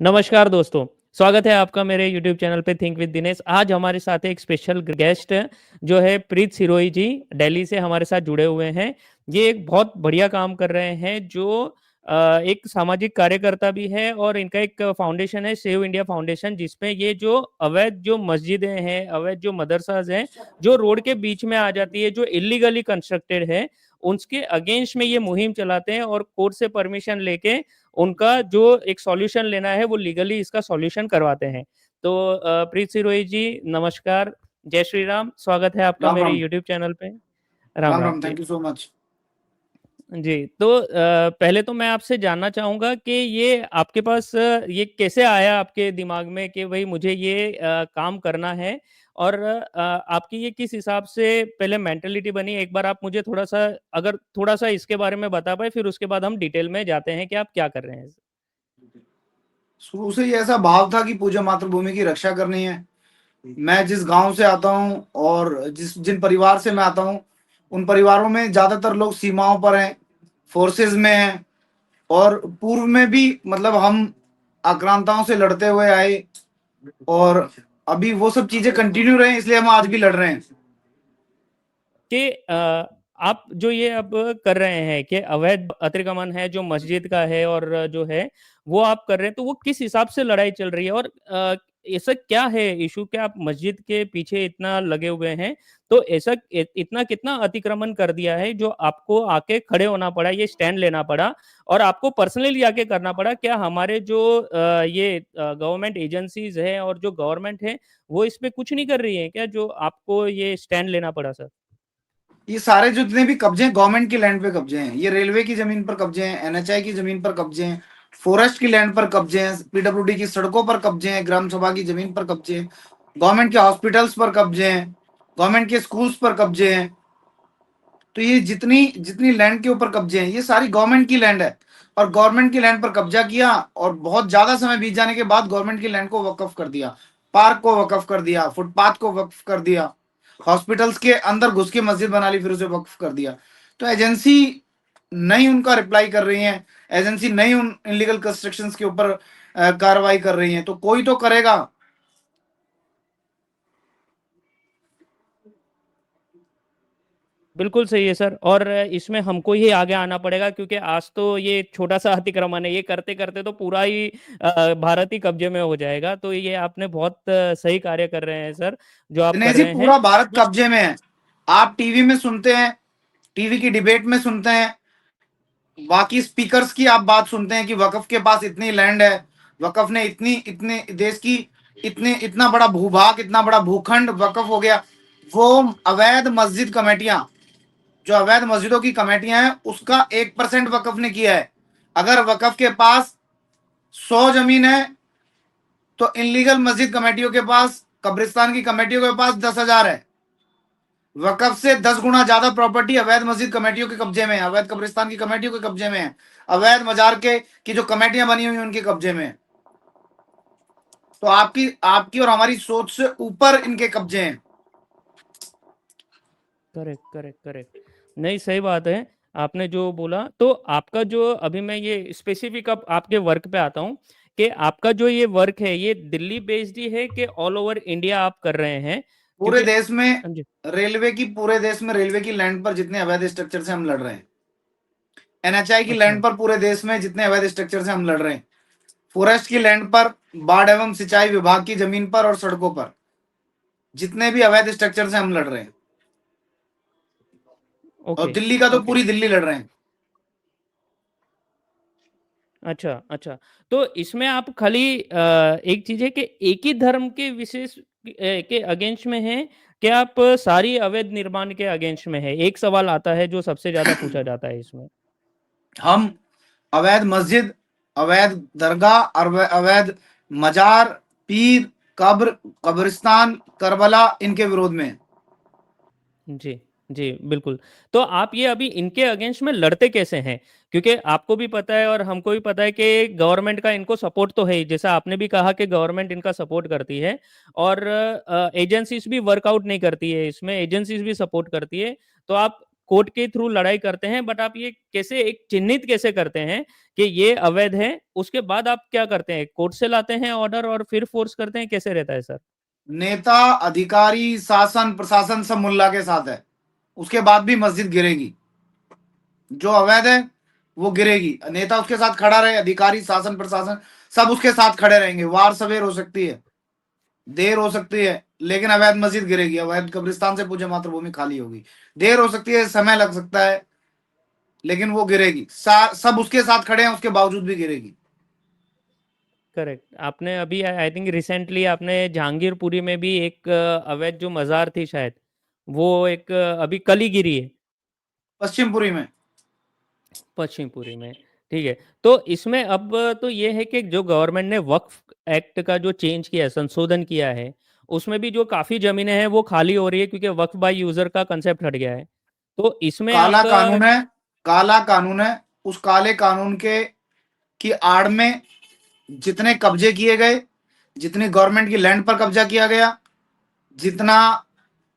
नमस्कार दोस्तों, स्वागत है आपका मेरे यूट्यूब चैनल पे थिंक विद दिनेश। आज हमारे साथ एक स्पेशल गेस्ट जो है प्रीत सिरोही जी, दिल्ली से हमारे साथ जुड़े हुए हैं। ये एक बहुत बढ़िया काम कर रहे हैं जो एक सामाजिक कार्यकर्ता भी है और इनका एक फाउंडेशन है सेव इंडिया फाउंडेशन जिसमें ये जो अवैध जो मस्जिदें हैं, अवैध जो मदरसाज़ हैं, जो रोड के बीच में आ जाती है, जो इल्लीगली कंस्ट्रक्टेड है, उसके अगेंस्ट में ये मुहिम चलाते हैं और कोर्ट से परमिशन लेके उनका जो एक सॉल्यूशन लेना है वो लीगली इसका सॉल्यूशन करवाते हैं। तो प्रीत सिरोही जी नमस्कार, जय श्री राम, स्वागत है आपका राम मेरे राम। यूट्यूब चैनल पे। राम राम राम राम, जी। Thank you so much. जी, तो पहले तो मैं आपसे जानना चाहूँगा कि ये आपके पास ये कैसे आया आपके दिमाग में कि भई मुझे ये काम करना है और आपकी ये किस हिसाब से पहले मेंटालिटी बनी? एक बार आप मुझे थोड़ा-सा अगर थोड़ा-सा इसके बारे में बता पाएँ, फिर उसके बाद हम डिटेल में जाते हैं कि आप क्या कर रहे हैं? शुरू से ही ऐसा भाव था कि पूज्य मातृभूमि की रक्षा करनी है। मैं जिस गांव से आता हूं और जिन परिवार से मैं आता हूं, उन परिवारों में ज्यादातर लोग सीमाओं पर हैं, फोर्सेस में हैं और पूर्व में भी मतलब हम आक्रांताओं से लड़ते हुए आए और अभी वो सब चीजें कंटिन्यू रहे, इसलिए हम आज भी लड़ रहे हैं। कि आप जो ये अब कर रहे हैं कि अवैध अतिक्रमण है जो मस्जिद का है और जो है वो आप कर रहे हैं, तो वो किस हिसाब से लड़ाई चल रही है और ऐसा क्या है इशू कि आप मस्जिद के पीछे इतना लगे हुए हैं? तो ऐसा इतना कितना अतिक्रमण कर दिया है जो आपको आके खड़े होना पड़ा, ये स्टैंड लेना पड़ा और आपको पर्सनली आके करना पड़ा? क्या हमारे जो ये गवर्नमेंट एजेंसीज़ हैं और जो गवर्नमेंट है, वो इस पे कुछ नहीं कर रही है क्या जो आपको ये स्टैंड लेना पड़ा सर? ये सारे जितने भी कब्जे हैं गवर्नमेंट की लैंड पे कब्जे हैं। ये रेलवे की जमीन पर कब्जे हैं, एनएचआई की जमीन पर कब्जे हैं, फॉरेस्ट की लैंड पर कब्जे हैं, पीडब्ल्यूडी की सड़कों पर कब्जे हैं, ग्राम सभा की जमीन पर कब्जे हैं, गवर्नमेंट के हॉस्पिटल्स पर कब्जे हैं, गवर्नमेंट के स्कूल्स पर कब्जे हैं। तो ये जितनी जितनी लैंड के ऊपर कब्जे हैं ये सारी गवर्नमेंट की लैंड है। और गवर्नमेंट की लैंड पर कब्जा किया और बहुत ज्यादा समय बीत जाने के बाद गवर्नमेंट की लैंड को वक्फ कर दिया, पार्क को वक्फ कर दिया, फुटपाथ को वक्फ कर दिया, हॉस्पिटल्स के अंदर घुस के मस्जिद बना ली, फिर उसे वक्फ कर दिया। तो एजेंसी नहीं उनका रिप्लाई कर रही है, एजेंसी नहीं उन इलीगल कंस्ट्रक्शंस के ऊपर कार्रवाई कर रही है, तो कोई तो करेगा। बिल्कुल सही है सर और इसमें हमको ही आगे आना पड़ेगा क्योंकि आज तो ये छोटा-सा अतिक्रमण है, ये करते-करते तो पूरा ही भारत ही कब्जे में हो जाएगा। तो ये आपने बहुत सही कार्य कर रहे हैं सर, जो आप कर दिनेश जी, रहे हैं। पूरा भारत बस कब्जे में है। आप टीवी में सुनते हैं, टीवी की डिबेट में सुनते हैं, बाकी स्पीकर्स की आप बात सुनते हैं कि वकफ के पास इतनी लैंड है, वकफ ने इतनी इतने देश की इतने इतना बड़ा भूभाग, इतना बड़ा भूखंड वकफ हो गया। वो अवैध मस्जिद कमेटियां, जो अवैध मस्जिदों की कमेटियां हैं, उसका 1% वकफ ने किया है। अगर वकफ के पास 100 जमीन है तो इनलीगल मस्जिद कमेटियों के पास, कब्रिस्तान की कमेटियों के पास 10,000 है। वकफ से 10 गुना ज्यादा प्रॉपर्टी अवैध मस्जिद कमेटियों के कब्जे में है, अवैध कब्रिस्तान की कमेटियों के कब्जे में है, अवैध मजार के की जो कमेटियां बनी हुई हैं उनके कब्जे में है। तो आपकी आपकी और हमारी सोच से ऊपर इनके कब्जे हैं। Correct, correct, correct. नहीं, सही बात है, आपने जो बोला। तो आपका जो अभी मैं ये स्पेसिफिक अब आपके वर्क पे आता हूँ कि आपका जो ये वर्क है, ये दिल्ली बेस्ड ही है कि ऑल ओवर इंडिया आप कर रहे हैं? पूरे क्योंकि देश में हाँ जी, पूरे देश में रेलवे की लैंड पर जितने अवैध स्ट्रक्चर से हम लड़ रहे हैं, एनएचआई की अच्छा। लैंड पर पूरे देश में जितने अवैध स्ट्रक्चर से हम लड़ रहे हैं, फॉरेस्ट की लैंड पर, बाढ़ एवं सिंचाई विभाग की जमीन पर और सड़कों पर जितने भी अवैध स्ट्रक्चर से हम लड़ रहे हैं। और ओके, दिल्ली का तो ओके। पूरी दिल्ली लड़ रहे हैं। अच्छा, अच्छा। तो इसमें आप खाली एक चीज़ है कि एक ही धर्म के विशेष के अगेंस्ट में हैं कि आप सारी अवैध निर्माण के अगेंस्ट में हैं? एक सवाल आता है जो सबसे ज़्यादा पूछा जाता है इसमें। हम अवैध मस्जिद, अवैध दरगाह, अवैध मजार, पीर, कब्र, कब्रिस्तान, करबला, इनके विरोध में। जी, जी, बिल्कुल। तो आप ये अभी इनके अगेंस्ट में लड़ते कैसे हैं? क्योंकि आपको भी पता है और हमको भी पता है कि गवर्नमेंट का इनको सपोर्ट तो है ही, जैसा आपने भी कहा कि गवर्नमेंट इनका सपोर्ट करती है और एजेंसीज़ भी वर्कआउट नहीं करती है इसमें, एजेंसीज़ भी सपोर्ट करती है। तो आप कोर्ट के थ्रू लड़ाई करते हैं, बट आप ये कैसे एक चिन्हित कैसे करते हैं कि ये अवैध है? उसके बाद आप क्या करते हैं? कोर्ट से लाते हैं ऑर्डर और फिर फोर्स करते हैं, कैसे रहता है सर? नेता, अधिकारी, शासन, प्रशासन सब मुल्ला के साथ है, उसके बाद भी मस्जिद गिरेगी। जो अवैध है वो गिरेगी। नेता उसके साथ खड़ा रहे, अधिकारी, शासन, प्रशासन सब उसके साथ खड़े रहेंगे। वार सवेर हो सकती है, देर हो सकती है, लेकिन अवैध मस्जिद गिरेगी। अवैध कब्रिस्तान से पूज्य मातृभूमि खाली होगी। देर हो सकती है, समय लग सकता है, लेकिन वो गिरेगी। सब उसके साथ खड़े हैं, उसके बावजूद भी गिरेगी। करेक्ट। आपने अभी आई थिंक रिसेंटली आपने जहांगीरपुरी में भी एक अवैध जो मज़ार थी शायद, वो एक अभी कल ही गिरी है। पश्चिमपुरी में। पश्चिमपुरी में, ठीक है। तो इसमें अब तो ये है कि जो गवर्नमेंट ने वक्फ एक्ट का जो चेंज किया है, संशोधन किया है, उसमें भी जो काफ़ी ज़मीनें हैं वो खाली हो रही है क्योंकि वक्फ बाय यूज़र का कंसेप्ट हट गया है। तो इसमें काला आप कानून है, काला कानून है। उस काले कानून के की आड़ में जितने कब्जे किए गए, जितनी गवर्नमेंट की लैंड पर कब्जा किया गया, जितना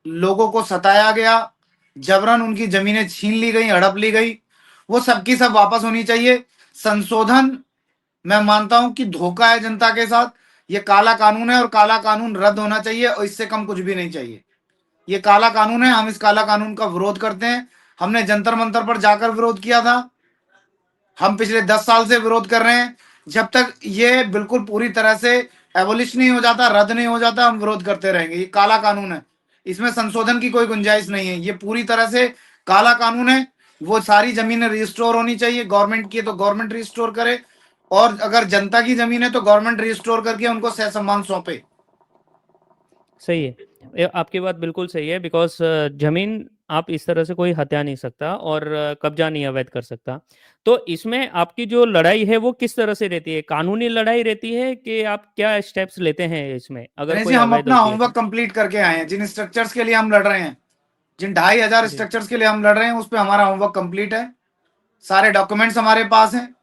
लोगों को सताया गया, जबरन उनकी जमीनें छीन ली गई, हड़प ली गई, वो सबकी सब वापस होनी चाहिए। संशोधन, मैं मानता हूं कि धोखा है जनता के साथ। ये काला कानून है और काला कानून रद्द होना चाहिए और इससे कम कुछ भी नहीं चाहिए। ये काला कानून है, हम इस काला कानून का विरोध करते हैं। हमने जंतर मंतर पर जाकर विरोध किया था, हम पिछले 10 साल से विरोध कर रहे हैं। जब तक ये बिल्कुल पूरी तरह से एबोलिश नहीं हो जाता, रद्द नहीं हो जाता, हम विरोध करते रहेंगे। ये काला कानून है, इसमें संशोधन की कोई गुंजाइश नहीं है। ये पूरी तरह से काला कानून है। वो सारी जमीनें रिस्टोर होनी चाहिए। गवर्नमेंट की है तो गवर्नमेंट रिस्टोर करे, और अगर जनता की जमीन है तो गवर्नमेंट रिस्टोर करके उनको सह सम्मान सौंपे। सही है। आपकी बात बिल्कुल सही है, बिकॉज जमीन आप इस तरह से कोई हत्या नहीं सकता और कब्जा नहीं अवैध कर सकता। तो इसमें आपकी जो लड़ाई है वो किस तरह से रहती है? कानूनी लड़ाई रहती है कि आप क्या स्टेप्स लेते हैं इसमें अगर गणेश जी, कोई हम अवैध अपना होती है होमवर्क तो? कंप्लीट करके आए हैं। जिन स्ट्रक्चर्स के लिए हम लड़ रहे हैं, जिन 2,500 जी। स्ट्रक्चर्स के लिए हम लड़ रहे हैं, उस पर हमारा होमवर्क कंप्लीट है। सारे डॉक्यूमेंट्स हमारे पास हैं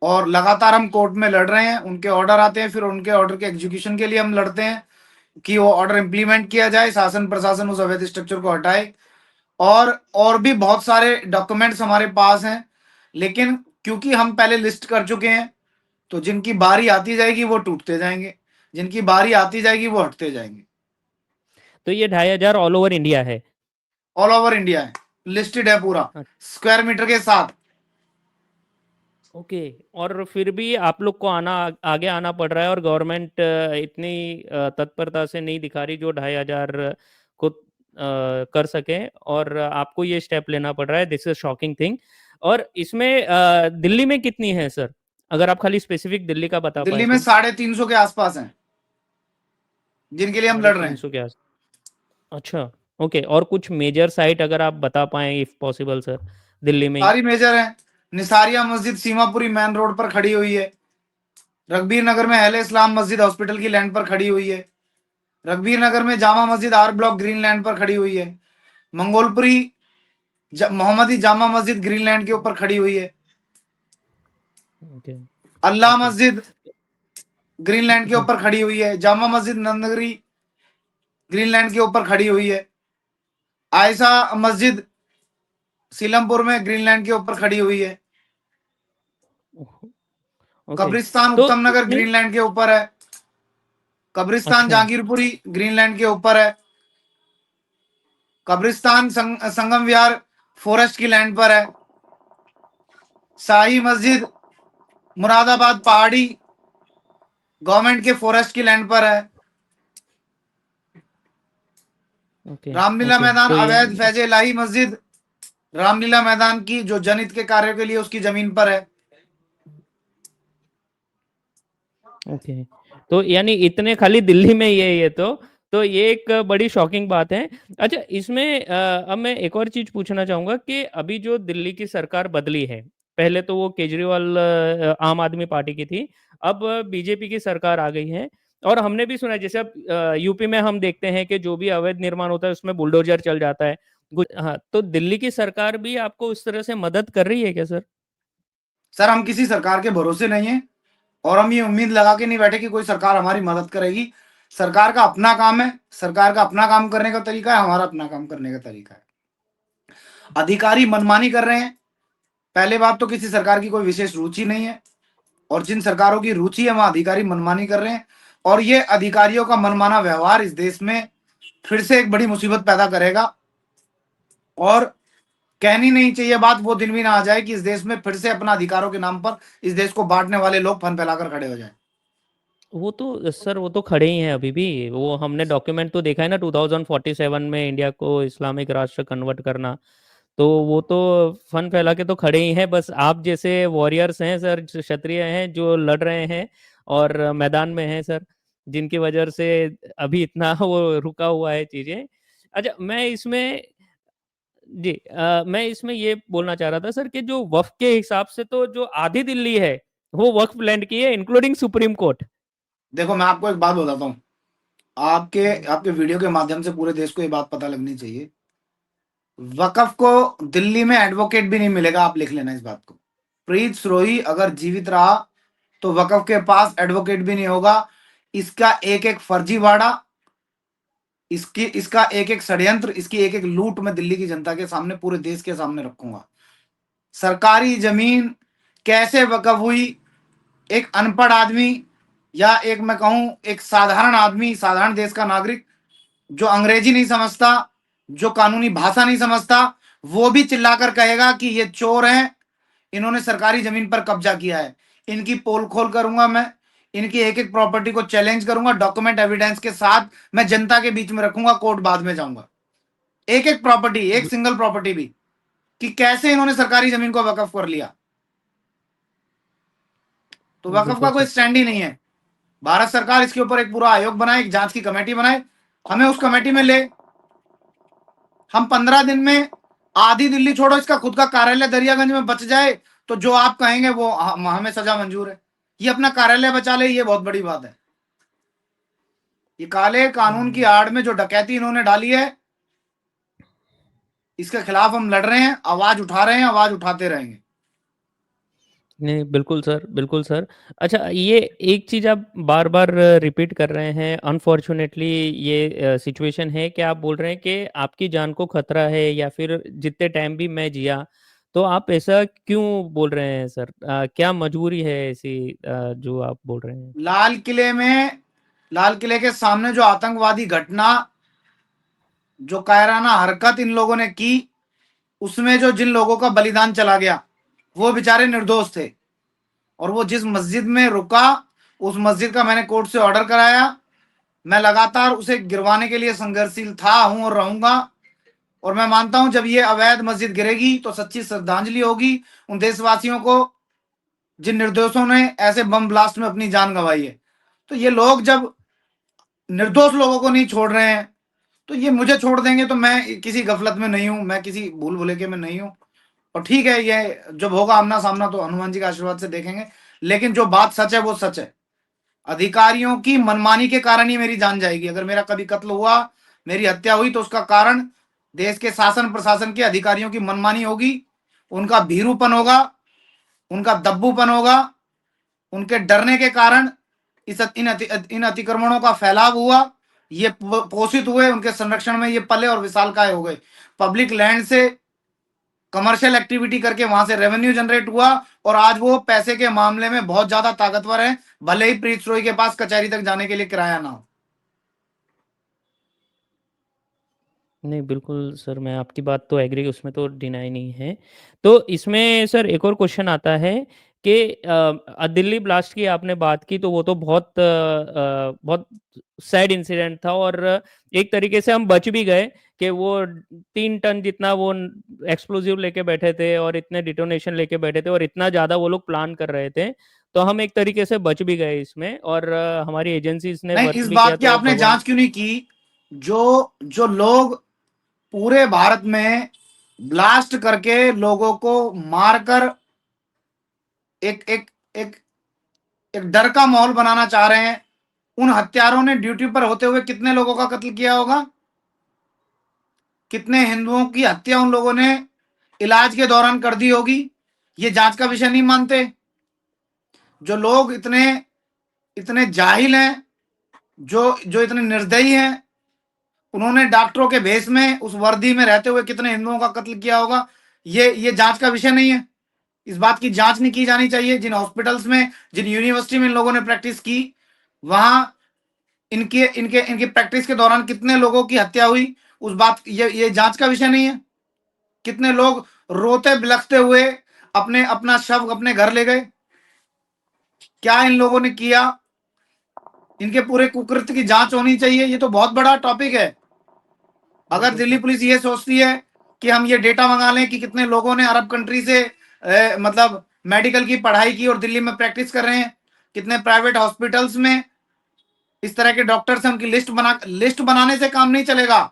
और लगातार हम कोर्ट में लड़ रहे हैं। उनके ऑर्डर आते हैं, फिर उनके ऑर्डर के एग्जीक्यूशन के लिए हम लड़ते हैं कि वो ऑर्डर इंप्लीमेंट किया जाए, शासन प्रशासन उस अवैध स्ट्रक्चर को हटाए। और भी बहुत सारे डॉक्यूमेंट्स हमारे पास हैं, लेकिन क्योंकि हम पहले लिस्ट कर चुके हैं, तो जिनकी बारी आती जाएगी वो टूटते जाएंगे, जिनकी बारी आती जाएगी वो हटते जाएंगे। तो ये 2,500 ऑल ओवर इंडिया है? ऑल ओवर इंडिया है, लिस्टेड है पूरा, अच्छा, स्क्वायर मीटर के साथ। ओके। और फिर भी आप लोग को आगे आना पड़ रहा है और गवर्नमेंट इतनी तत्परता से नहीं दिखा रही जो 2,500 को कर सके, और आपको ये स्टेप लेना पड़ रहा है। This is shocking thing. और इसमें दिल्ली में कितनी है सर, अगर आप खाली स्पेसिफिक दिल्ली का बता दिल्ली पाए में तो? 350 के आसपास हैं जिनके लिए हम साढ़े लड़ रहे तीन हैं। सौ के आस अच्छा, ओके। और कुछ मेजर साइट अगर आप बता पाएं इफ पॉसिबल सर, दिल्ली में ही। सारी मेजर है। निसारिया मस्जिद सीमापुरी मेन रोड पर खड़ी हुई है। रघबीर नगर में अहले इस्लाम मस्जिद हॉस्पिटल की लैंड पर खड़ी हुई है। रघबीर नगर में Jama Masjid R block green land पर खड़ी हुई है। मंगोलपुरी मोहम्मदी जामा मस्जिद ग्रीन लैंड के ऊपर खड़ी हुई है। ओके। अल्लाह ओके। मस्जिद ग्रीनलैंड के हाँ। ऊपर खड़ी हुई है। जामा मस्जिद नंदगिरी ग्रीनलैंड के ऊपर खड़ी हुई है। आयशा मस्जिद सीलमपुर में ग्रीनलैंड के ऊपर खड़ी हुई है। ओके। कब्रिस्तान तो उत्तम नगर इसमें ग्रीनलैंड के ऊपर है। कब्रिस्तान अच्छा। जहांगीरपुरी ग्रीनलैंड के ऊपर है। कब्रिस्तान संगम विहार फॉरेस्ट की लैंड पर है। शाही मस्जिद मुरादाबाद पहाड़ी गवर्नमेंट के फॉरेस्ट की लैंड पर है। ओके। रामलीला ओके। मैदान तो ये अवैध फैज इलाही मस्जिद रामलीला मैदान की जो जनहित के कार्यों के लिए उसकी जमीन पर है। ओके। तो यानी इतने खाली दिल्ली में ही है ये तो ये एक बड़ी शॉकिंग बात है। अच्छा, इसमें अब मैं एक और चीज पूछना चाहूंगा कि अभी जो दिल्ली की सरकार बदली है, पहले तो वो केजरीवाल आम आदमी पार्टी की थी, अब बीजेपी की सरकार आ गई है। और हमने भी सुना है, जैसे अब यूपी में हम देखते हैं कि जो भी अवैध निर्माण होता है उसमें बुलडोजर चल जाता है। हाँ, तो दिल्ली की सरकार भी आपको उस तरह से मदद कर रही है क्या सर? सर, हम किसी सरकार के भरोसे नहीं है और हम ये उम्मीद लगा के नहीं बैठे कि कोई सरकार हमारी मदद करेगी। सरकार का अपना काम है, सरकार का अपना काम करने का तरीका है, हमारा अपना काम करने का तरीका है। अधिकारी मनमानी कर रहे हैं। पहले बात तो किसी सरकार की कोई विशेष रुचि नहीं है, और जिन सरकारों की रुचि है वहां अधिकारी मनमानी कर रहे हैं, और ये अधिकारियों का मनमाना व्यवहार इस देश में फिर से एक बड़ी मुसीबत पैदा करेगा। और कहनी नहीं चाहिए बात, वो दिन भी ना आ जाए कि इस देश में फिर से अपना अधिकारों के नाम पर इस देश को बांटने वाले लोग फन फैलाकर खड़े हो जाए। वो तो सर वो तो खड़े ही हैं अभी भी। वो हमने डॉक्यूमेंट तो देखा है ना, 2047 में इंडिया को इस्लामिक राष्ट्र कन्वर्ट करना। तो वो तो फन फैला के तो खड़े ही हैं। बस आप जैसे वॉरियर्स हैं सर, क्षत्रिय हैं जो लड़ रहे हैं और मैदान में हैं सर, जिनकी वजह से अभी इतना वो रुका हुआ है चीजें। अच्छा, मैं इसमें ये बोलना चाह रहा था सर कि जो वक्फ के हिसाब से तो जो आधी दिल्ली है वो वक्फ लैंड की है, इंक्लूडिंग सुप्रीम कोर्ट। देखो मैं आपको एक बात बताता हूँ, आपके आपके वीडियो के माध्यम से पूरे देश को ये बात पता लगनी चाहिए। वकफ को दिल्ली में एडवोकेट भी नहीं मिलेगा, आप लिख लेना इस बात को। प्रीत सिरोही अगर जीवित रहा तो वकफ के पास एडवोकेट भी नहीं होगा। इसका एक एक फर्जीवाड़ा, इसका एक एक षड्यंत्र, इसकी एक एक लूट मैं दिल्ली की जनता के सामने, पूरे देश के सामने रखूंगा। सरकारी जमीन कैसे वकफ हुई, एक अनपढ़ आदमी या एक मैं कहूं एक साधारण आदमी, साधारण देश का नागरिक जो अंग्रेजी नहीं समझता, जो कानूनी भाषा नहीं समझता, वो भी चिल्लाकर कहेगा कि ये चोर हैं, इन्होंने सरकारी जमीन पर कब्जा किया है। इनकी पोल खोल करूंगा मैं, इनकी एक एक प्रॉपर्टी को चैलेंज करूंगा, डॉक्यूमेंट एविडेंस के साथ मैं जनता के बीच में रखूंगा, कोर्ट बाद में जाऊंगा। एक एक प्रॉपर्टी, एक सिंगल प्रॉपर्टी भी, कि कैसे इन्होंने सरकारी जमीन को वकफ कर लिया। तो वकफ का बिल्कुल कोई सर। स्टैंड ही नहीं है। भारत सरकार इसके ऊपर एक पूरा आयोग बनाए, एक जांच की कमेटी बनाए, हमें उस कमेटी में ले। हम 15 दिन में आधी दिल्ली छोड़ो, इसका खुद का कार्यालय दरियागंज में बच जाए तो जो आप कहेंगे वो हमें सजा मंजूर है। ये अपना कार्यालय बचा ले, ये बहुत बड़ी बात है। ये काले कानून की आड़ में जो डकैती इन्होंने डाली है, इसके खिलाफ हम लड़ रहे हैं, आवाज उठा रहे हैं, आवाज उठाते रहेंगे। नहीं, बिल्कुल सर, बिल्कुल सर। अच्छा, ये एक चीज़ आप बार बार रिपीट कर रहे हैं, अनफॉर्चुनेटली ये सिचुएशन है कि आप बोल रहे हैं कि आपकी जान को खतरा है, या फिर जितने टाइम भी मैं जिया। तो आप ऐसा क्यों बोल रहे हैं सर? क्या मजबूरी है ऐसी जो आप बोल रहे हैं? लाल किले में, लाल किले के सामने जो आतंकवादी घटना, जो कायराना हरकत इन लोगों ने की, उसमें जो जिन लोगों का बलिदान चला गया वो बेचारे निर्दोष थे। और वो जिस मस्जिद में रुका, उस मस्जिद का मैंने कोर्ट से ऑर्डर कराया। मैं लगातार उसे गिरवाने के लिए संघर्षशील था, हूं और रहूंगा। और मैं मानता हूं जब ये अवैध मस्जिद गिरेगी तो सच्ची श्रद्धांजलि होगी उन देशवासियों को जिन निर्दोषों ने ऐसे बम ब्लास्ट में अपनी जान गंवाई है। तो ये लोग जब निर्दोष लोगों को नहीं छोड़ रहे हैं तो ये मुझे छोड़ देंगे, तो मैं किसी गफलत में नहीं हूं, मैं किसी भूल भुलेखे में नहीं हूं। और ठीक है, ये जब होगा आमना सामना तो हनुमान जी के आशीर्वाद से देखेंगे। लेकिन जो बात सच है वो सच है। अधिकारियों की मनमानी के कारण ही मेरी जान जाएगी। अगर मेरा कभी कत्ल हुआ, मेरी हत्या हुई, तो उसका कारण देश के शासन प्रशासन के अधिकारियों की मनमानी होगी, उनका भीरूपन होगा, उनका दब्बूपन होगा, उनके डरने के कारण इन अतिक्रमणों का फैलाव हुआ। ये पोषित हुए, उनके संरक्षण में ये पले और विशालकाय हो गए। पब्लिक लैंड से कमर्शियल एक्टिविटी करके वहां से रेवेन्यू जनरेट हुआ, और आज वो पैसे के मामले में बहुत ज्यादा ताकतवर है, भले ही प्रीत सिरोही के पास कचहरी तक जाने के लिए किराया ना हो। नहीं, बिल्कुल सर, मैं आपकी बात तो एग्री, उसमें तो डिनाई नहीं है। तो इसमें सर एक और क्वेश्चन आता है कि दिल्ली ब्लास्ट की आपने बात की, तो वो तो बहुत सैड इंसिडेंट था, और एक तरीके से हम बच भी गए कि वो 3 टन जितना वो एक्सप्लोजिव लेके बैठे थे, और इतने डिटोनेशन लेके बैठे थे, और इतना ज़्यादा वो लोग प्लान कर रहे थे। तो हम एक तरीके से बच भी गए इसमें, और हमारी एजेंसीज ने नहीं, वर्क इस भी किया, बात की तो आपने भगवान। जांच क्यों नहीं की? जो जो लोग पूरे भारत में ब्लास्ट करके लोगों को मारकर एक एक एक एक डर का माहौल बनाना चाह रहे हैं, उन हत्यारों ने ड्यूटी पर होते हुए कितने लोगों का कत्ल किया होगा? कितने हिंदुओं की हत्या उन लोगों ने इलाज के दौरान कर दी होगी? ये जांच का विषय नहीं मानते। जो लोग इतने इतने जाहिल हैं, जो जो इतने निर्दयी हैं, उन्होंने डॉक्टरों के भेष में उस वर्दी में रहते हुए कितने हिंदुओं का कत्ल किया होगा, ये जांच का विषय नहीं है। इस बात की जांच नहीं की जानी चाहिए। जिन हॉस्पिटल्स में, जिन यूनिवर्सिटी में इन लोगों ने प्रैक्टिस की, वहां इनके इनके इनकी प्रैक्टिस के दौरान कितने लोगों की हत्या हुई, उस बात, ये जांच का विषय नहीं है। कितने लोग रोते बिलखते हुए अपने अपना शव अपने घर ले गए, क्या इन लोगों ने किया, इनके पूरे कुकृत्य की जांच होनी चाहिए। ये तो बहुत बड़ा टॉपिक है। अगर दिल्ली पुलिस ये सोचती है कि हम ये डेटा मंगा लें कि कितने लोगों ने अरब कंट्री से मतलब मेडिकल की पढ़ाई की और दिल्ली में प्रैक्टिस कर रहे हैं, कितने प्राइवेट हॉस्पिटल्स में इस तरह के डॉक्टर्स हैं, उनकी लिस्ट बनाने से काम नहीं चलेगा।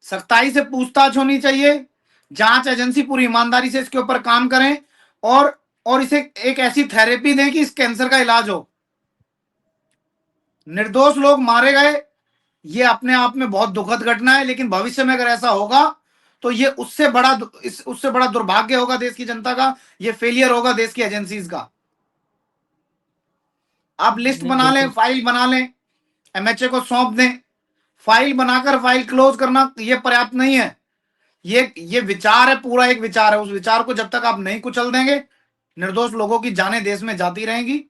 सख्ताई से पूछताछ होनी चाहिए, जांच एजेंसी पूरी ईमानदारी से इसके ऊपर काम करें और इसे एक ऐसी थेरेपी दें कि इस कैंसर का इलाज हो। निर्दोष लोग मारे गए, ये अपने आप में बहुत दुखद घटना है, लेकिन भविष्य में अगर ऐसा होगा तो ये उससे बड़ा दुर्भाग्य होगा देश की जनता का, ये फेलियर होगा देश की एजेंसीज का। आप लिस्ट नहीं, बना लें, बिल्कुल। फाइल बना लें, एमएचए को सौंप दें। फाइल बनाकर फाइल क्लोज करना ये पर्याप्त नहीं है। ये विचार है, पूरा एक विचार है। उस विचार को जब तक आप नहीं कुचल देंगे, निर्दोष लोगों की जानें देश में जाती रहेंगी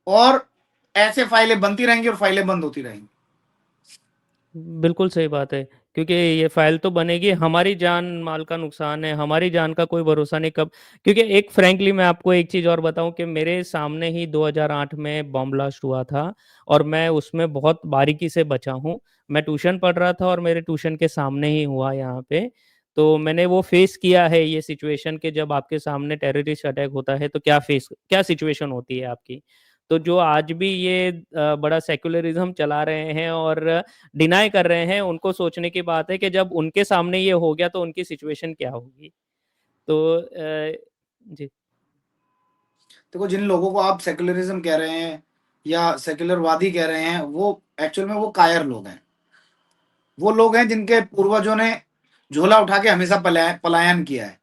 और ऐसे फाइलें बनती रहेंगी और फाइलें बंद होती रहेंगी। बिल्कुल सही बात है, क्योंकि ये फाइल तो बनेगी, हमारी जान माल का नुकसान है, हमारी जान का कोई भरोसा नहीं कब। क्योंकि एक फ्रैंकली मैं आपको एक चीज़ और बताऊं कि मेरे सामने ही 2008 में बॉम्ब ब्लास्ट हुआ था और मैं उसमें बहुत बारीकी से बचा हूं। मैं ट्यूशन पढ़ रहा था और मेरे ट्यूशन के सामने ही हुआ यहाँ पे। तो मैंने वो फेस किया है ये सिचुएशन के, जब आपके सामने टेररिस्ट अटैक होता है तो क्या सिचुएशन होती है आपकी। तो जो आज भी ये बड़ा सेक्युलरिज्म चला रहे हैं और डिनाई कर रहे हैं, उनको सोचने की बात है कि जब उनके सामने ये हो गया तो उनकी सिचुएशन क्या होगी। तो जी। देखो, जिन लोगों को आप सेक्युलरिज्म कह रहे हैं या सेक्युलरवादी कह रहे हैं, वो एक्चुअल में वो कायर लोग हैं। वो लोग हैं जिनके पूर्वजों ने झोला उठा के हमेशा पलायन किया है,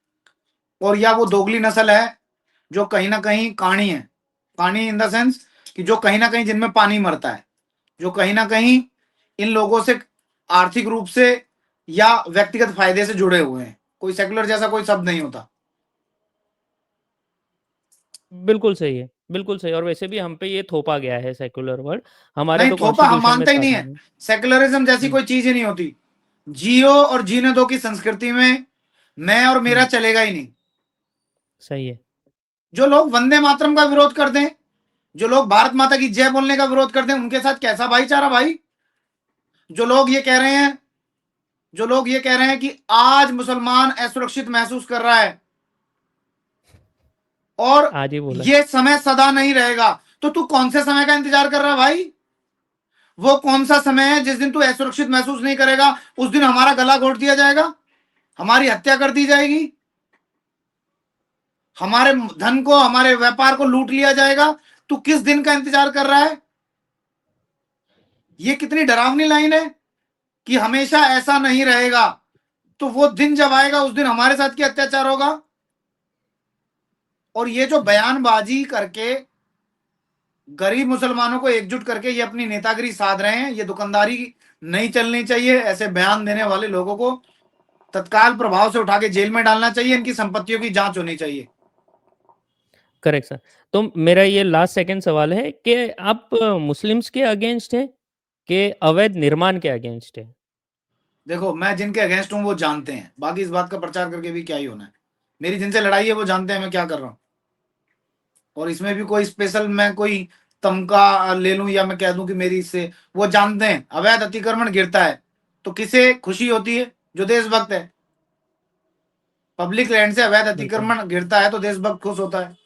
और या वो दोगली नस्ल है जो कहीं ना कहीं काणी है। काणी इन द सेंस कि जो कहीं ना कहीं जिनमें पानी मरता है, जो कहीं ना कहीं इन लोगों से आर्थिक रूप से या व्यक्तिगत फायदे से जुड़े हुए हैं। कोई सेकुलर जैसा कोई शब्द नहीं होता। बिल्कुल सही है, बिल्कुल सही। और वैसे भी हम पे ये थोपा गया है सेक्युलर वर्ड, हमारे नहीं तो थोपा, हम कॉन्स्टिट्यूशन में मानते ही था नहीं था है। नहीं। सेकुलरिज्म जैसी हम्म। कोई चीज ही नहीं होती। जियो और जीने दो की संस्कृति में मैं और मेरा हम्म। चलेगा ही नहीं। सही है। जो लोग वंदे मातरम का विरोध करते हैं, जो लोग भारत माता की जय बोलने का विरोध करते हैं, उनके साथ कैसा भाईचारा भाई। जो लोग ये कह रहे हैं जो लोग ये कह रहे हैं कि आज मुसलमान असुरक्षित महसूस कर रहा है और आज ही बोला। ये समय सदा नहीं रहेगा, तो तू कौन से समय का इंतजार कर रहा है भाई। वो कौन सा समय है जिस दिन तू असुरक्षित महसूस नहीं करेगा, उस दिन हमारा गला घोट दिया जाएगा, हमारी हत्या कर दी जाएगी, हमारे धन को, हमारे व्यापार को लूट लिया जाएगा। तू किस दिन का इंतजार कर रहा है। ये कितनी डरावनी लाइन है कि हमेशा ऐसा नहीं रहेगा। तो वो दिन जब आएगा उस दिन हमारे साथ क्या अत्याचार होगा। और ये जो बयानबाजी करके गरीब मुसलमानों को एकजुट करके ये अपनी नेतागिरी साध रहे हैं, ये दुकानदारी नहीं चलनी चाहिए। ऐसे बयान देने वाले लोगों को तत्काल प्रभाव से उठा के जेल में डालना चाहिए, इनकी संपत्तियों की जांच होनी चाहिए। Correct sir. तो मेरा ये लास्ट सेकंड सवाल है कि आप मुस्लिम्स के अगेंस्ट है कि अवैध निर्माण के अगेंस्ट है। देखो, मैं जिनके अगेंस्ट हूं वो जानते हैं, बाकी इस बात का प्रचार करके भी क्या ही होना है। मेरी जिनसे लड़ाई है वो जानते हैं मैं क्या कर रहा हूं। और इसमें भी कोई स्पेशल मैं कोई तमका ले लूं या मैं कह दूं कि मेरी इससे, वो जानते हैं अवैध अतिक्रमण गिरता है तो किसे खुशी होती है, जो देशभक्त है। पब्लिक लैंड से अवैध बिल्कुल। अतिक्रमण गिरता है तो देशभक्त खुश होता है,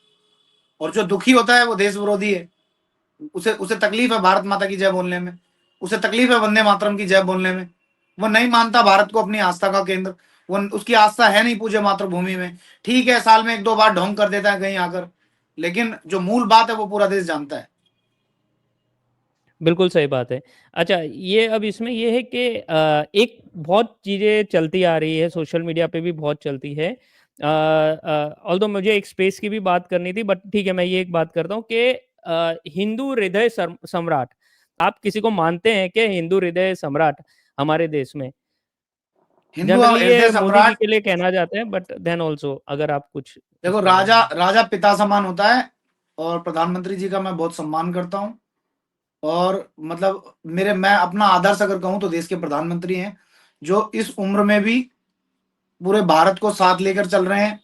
और जो दुखी होता है वो देश विरोधी है। उसे उसे तकलीफ है भारत माता की जय बोलने में, उसे तकलीफ है वंदे मातरम की जय बोलने में। वो नहीं मानता भारत को अपनी आस्था का केंद्र, वो उसकी आस्था है नहीं पूज्य मातृभूमि में। ठीक है, साल में एक दो बार ढोंग कर देता है कहीं आकर, लेकिन जो मूल बात है वो पूरा देश जानता है। बिल्कुल सही बात है। अच्छा, ये अब इसमें ये है कि एक बहुत चीज़ें चलती आ रही है, सोशल मीडिया पे भी बहुत चलती है। ऑल्दो मुझे एक स्पेस की भी बात करनी थी, बट ठीक है, मैं ये एक बात करता हूँ कि हिंदू हृदय सम्राट, आप किसी को मानते हैं कि हिंदू हृदय सम्राट हमारे देश में? हिंदू जनरली हृदय ये मोदी जी सम्राट, के लिए कहना जाता है, बट देन ऑल्सो अगर आप कुछ देखो इसके बारे राजा, में। राजा पिता समान होता है, और प्रधानमंत्री जी का मैं बहुत सम्मान करता हूँ। और मतलब मेरे, मैं अपना आदर्श अगर कहूँ तो देश के प्रधानमंत्री हैं, जो इस उम्र में भी पूरे भारत को साथ लेकर चल रहे हैं।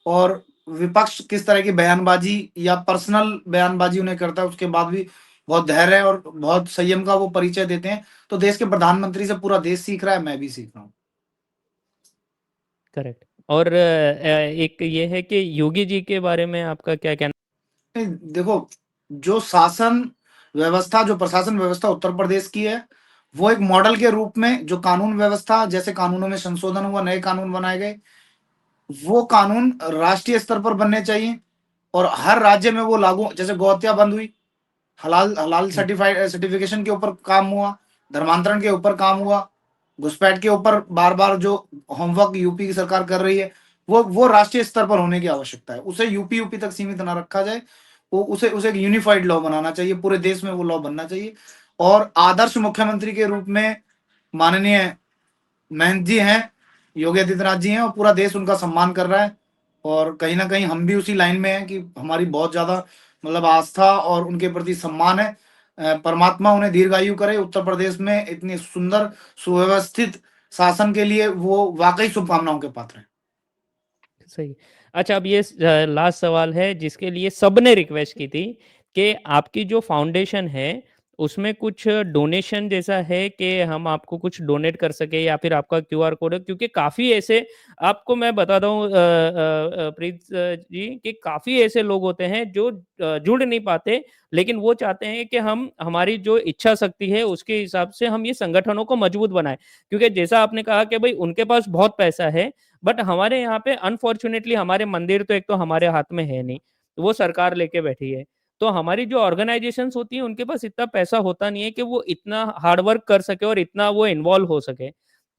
और विपक्ष किस तरह की बयानबाजी या पर्सनल बयानबाजी उन्हें करता है, उसके बाद भी बहुत धैर्य और बहुत संयम का वो परिचय देते हैं। तो देश के प्रधानमंत्री से पूरा देश सीख रहा है, मैं भी सीख रहा हूँ। करेक्ट। और एक ये है कि योगी जी के बारे में आपका क्या कहना? नहीं, देखो, जो शासन व्यवस्था, जो प्रशासन व्यवस्था उत्तर प्रदेश की है, वो एक मॉडल के रूप में, जो कानून व्यवस्था, जैसे कानूनों में संशोधन हुआ, नए कानून बनाए गए, वो कानून राष्ट्रीय स्तर पर बनने चाहिए और हर राज्य में वो लागू। जैसे गौ हत्या बंद हुई, हलाल हलाल हम्म, सर्टिफिकेशन के ऊपर काम हुआ, धर्मांतरण के ऊपर काम हुआ, घुसपैठ के ऊपर बार बार जो होमवर्क यूपी की सरकार कर रही है, वो राष्ट्रीय स्तर पर होने की आवश्यकता है। उसे यूपी यूपी तक सीमित ना रखा जाए, वो उसे उसे एक यूनिफाइड लॉ बनाना चाहिए, पूरे देश में वो लॉ बनना चाहिए। और आदर्श मुख्यमंत्री के रूप में माननीय महंत जी हैं, योगी आदित्यनाथ जी हैं, और पूरा देश उनका सम्मान कर रहा है। और कहीं ना कहीं हम भी उसी लाइन में हैं कि हमारी बहुत ज्यादा मतलब आस्था और उनके प्रति सम्मान है। परमात्मा उन्हें दीर्घायु करे। उत्तर प्रदेश में इतनी सुंदर सुव्यवस्थित शासन के लिए वो वाकई शुभकामनाओं के पात्र हैं। सही। अच्छा, अब ये लास्ट सवाल है जिसके लिए सबने रिक्वेस्ट की थी कि आपकी जो फाउंडेशन है उसमें कुछ डोनेशन जैसा है कि हम आपको कुछ डोनेट कर सके, या फिर आपका क्यूआर कोड है, क्योंकि काफ़ी ऐसे, आपको मैं बताता हूँ प्रीत जी, कि काफ़ी ऐसे लोग होते हैं जो जुड़ नहीं पाते, लेकिन वो चाहते हैं कि हम हमारी जो इच्छा शक्ति है उसके हिसाब से हम ये संगठनों को मजबूत बनाएं, क्योंकि जैसा आपने कहा कि भाई उनके पास बहुत पैसा है, बट हमारे यहाँ पे अनफॉर्चुनेटली हमारे मंदिर तो एक तो हमारे हाथ में है नहीं, वो सरकार लेके बैठी है। तो हमारी जो ऑर्गेनाइजेशंस होती हैं उनके पास इतना पैसा होता नहीं है कि वो इतना हार्ड वर्क कर सके और इतना वो इन्वॉल्व हो सके।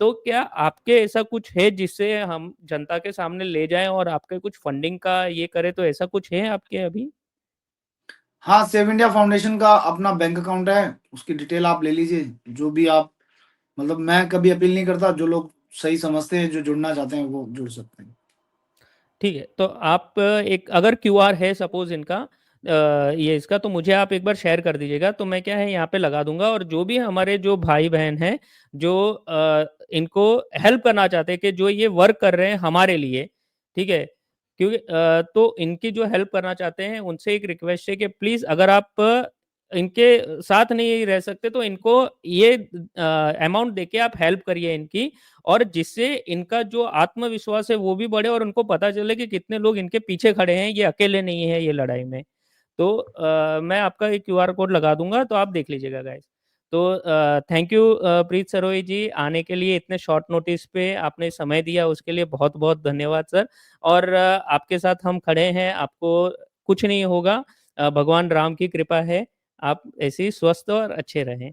तो क्या आपके ऐसा कुछ है जिससे हम जनता के सामने ले जाएँ और आपके कुछ फंडिंग का ये करें, तो ऐसा कुछ है आपके अभी? हाँ, सेव इंडिया फाउंडेशन का अपना बैंक अकाउंट है, उसकी डिटेल आप ले लीजिए। जो भी आप, मतलब मैं कभी अपील नहीं करता, जो लोग सही समझते हैं, जो जुड़ना चाहते हैं वो जुड़ सकते हैं। ठीक है, तो आप एक अगर क्यूआर है सपोज़ इनका, ये इसका, तो मुझे आप एक बार शेयर कर दीजिएगा, तो मैं क्या है यहाँ पे लगा दूँगा, और जो भी हमारे जो भाई-बहन हैं, जो इनको हेल्प करना चाहते हैं कि जो ये वर्क कर रहे हैं हमारे लिए, ठीक है? क्योंकि तो इनकी जो हेल्प करना चाहते हैं, उनसे एक रिक्वेस्ट है कि प्लीज़ अगर आप इनके साथ नहीं रह सकते, तो इनको ये अमाउंट देके आप हेल्प करिए इनकी, और जिससे इनका जो आत्मविश्वास है वो भी बढ़े और उनको पता चले कि कितने लोग इनके पीछे खड़े हैं, ये अकेले नहीं है ये लड़ाई में। तो मैं आपका एक क्यूआर कोड लगा दूँगा, तो आप देख लीजिएगा गाइस। तो थैंक यू प्रीत सरोही जी, आने के लिए इतने शॉर्ट नोटिस पे आपने समय दिया, उसके लिए बहुत-बहुत धन्यवाद सर। और आपके साथ हम खड़े हैं, आपको कुछ नहीं होगा, भगवान राम की कृपा है, आप ऐसे ही स्वस्थ और अच्छे रहें।